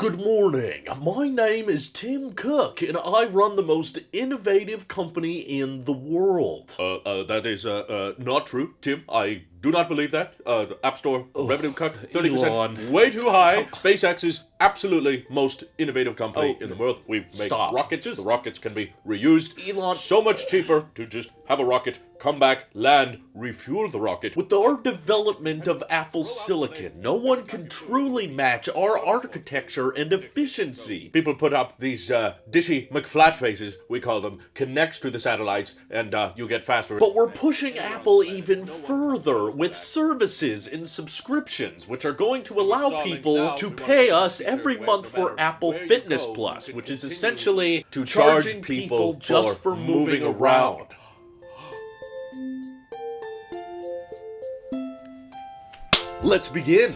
Good morning. My name is Tim Cook, and I run the most innovative company in the world. That is, not true, Tim. I do not believe that. The App Store revenue cut 30%. Elon. Way too high. SpaceX is absolutely most innovative company in the world. We make rockets. The rockets can be reused. Elon. So much cheaper to just have a rocket, come back, land, refuel the rocket. With our development of Apple Silicon, no one can truly match our architecture and efficiency. People put up these dishy McFlat faces, we call them, connects to the satellites, and you get faster. But we're pushing Apple even further with services and subscriptions, which are going to allow people to pay us every month for Apple Fitness Plus, which is essentially to charge people just for moving around. Let's begin.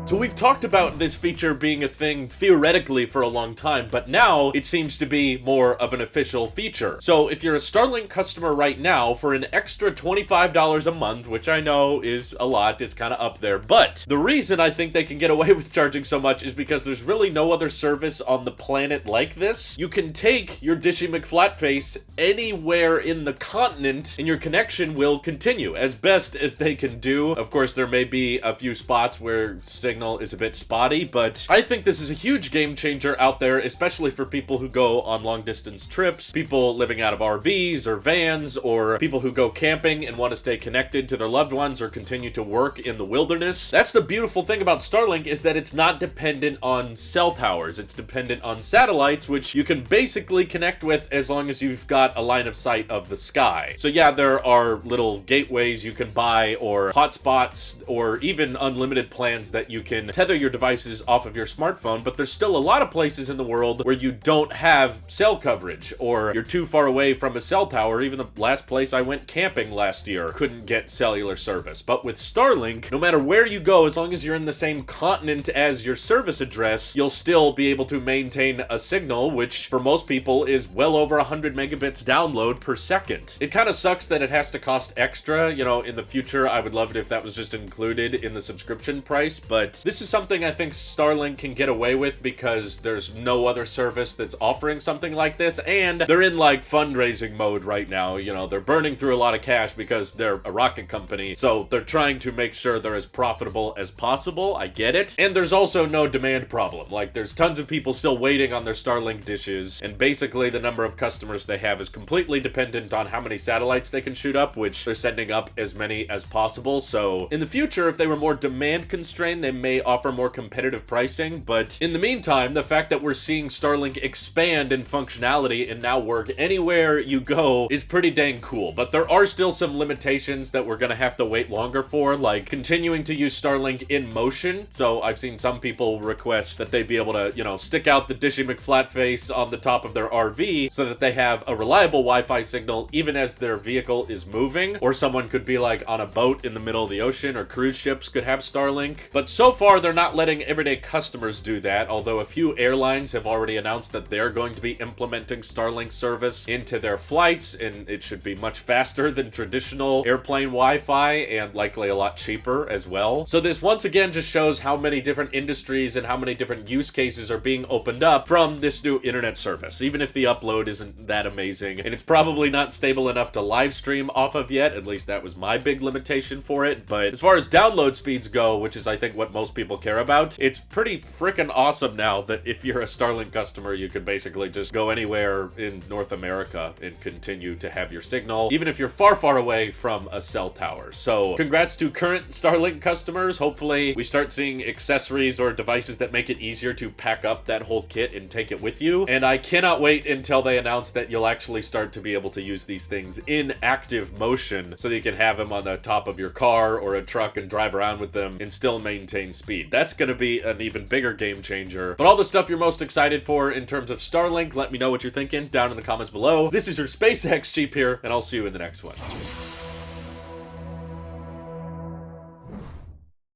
So we've talked about this feature being a thing theoretically for a long time, but now it seems to be more of an official feature. So if you're a StarLink customer right now, for an extra $25 a month, which I know is a lot, it's kind of up there, but the reason I think they can get away with charging so much is because there's really no other service on the planet like this. You can take your Dishy McFlatface anywhere in the continent, and your connection will continue as best as they can do. Of course, there may be a few spots where signal is a bit spotty, but I think this is a huge game changer out there, especially for people who go on long distance trips, people living out of RVs or vans, or people who go camping and want to stay connected to their loved ones or continue to work in the wilderness. That's the beautiful thing about StarLink, is that it's not dependent on cell towers. It's dependent on satellites, which you can basically connect with as long as you've got a line of sight of the sky. So yeah, there are little gateways you can buy, or hotspots, or even unlimited plans that you can tether your devices off of your smartphone, but there's still a lot of places in the world where you don't have cell coverage, or you're too far away from a cell tower. Even the last place I went camping last year couldn't get cellular service. But with StarLink, no matter where you go, as long as you're in the same continent as your service address, you'll still be able to maintain a signal, which for most people is well over 100 megabits download per second. It kind of sucks that it has to cost extra. You know, in the future, I would love it if that was just included in the subscription price, but this is something I think StarLink can get away with because there's no other service that's offering something like this, and they're in like fundraising mode right now. You know, they're burning through a lot of cash because they're a rocket company, so they're trying to make sure they're as profitable as possible. I get it. And there's also no demand problem. Like, there's tons of people still waiting on their StarLink dishes, and basically the number of customers they have is completely dependent on how many satellites they can shoot up, which they're sending up as many as possible. So in the future, if they were more demand constrained, they may offer more competitive pricing, but in the meantime, the fact that we're seeing StarLink expand in functionality and now work anywhere you go is pretty dang cool. But there are still some limitations that we're gonna have to wait longer for, like continuing to use StarLink in motion. So I've seen some people request that they be able to, you know, stick out the Dishy McFlatface on the top of their RV so that they have a reliable Wi-Fi signal even as their vehicle is moving. Or someone could be like on a boat in the middle of the ocean, or cruise ships could have StarLink. But so far, they're not letting everyday customers do that, although a few airlines have already announced that they're going to be implementing StarLink service into their flights, and it should be much faster than traditional airplane Wi-Fi, and likely a lot cheaper as well. So this once again just shows how many different industries and how many different use cases are being opened up from this new internet service, even if the upload isn't that amazing, and it's probably not stable enough to live stream off of yet. At least that was my big limitation for it. But as far as download speeds go, which is I think what most people care about, it's pretty freaking awesome now that if you're a StarLink customer, you can basically just go anywhere in North America and continue to have your signal, even if you're far, far away from a cell tower. So congrats to current StarLink customers. Hopefully we start seeing accessories or devices that make it easier to pack up that whole kit and take it with you. And I cannot wait until they announce that you'll actually start to be able to use these things in active motion, so that you can have them on the top of your car or a truck and drive around with them and still maintain speed. That's going to be an even bigger game changer. But all the stuff you're most excited for in terms of StarLink, let me know what you're thinking down in the comments below. This is your SpaceX Jeep here, and I'll see you in the next one.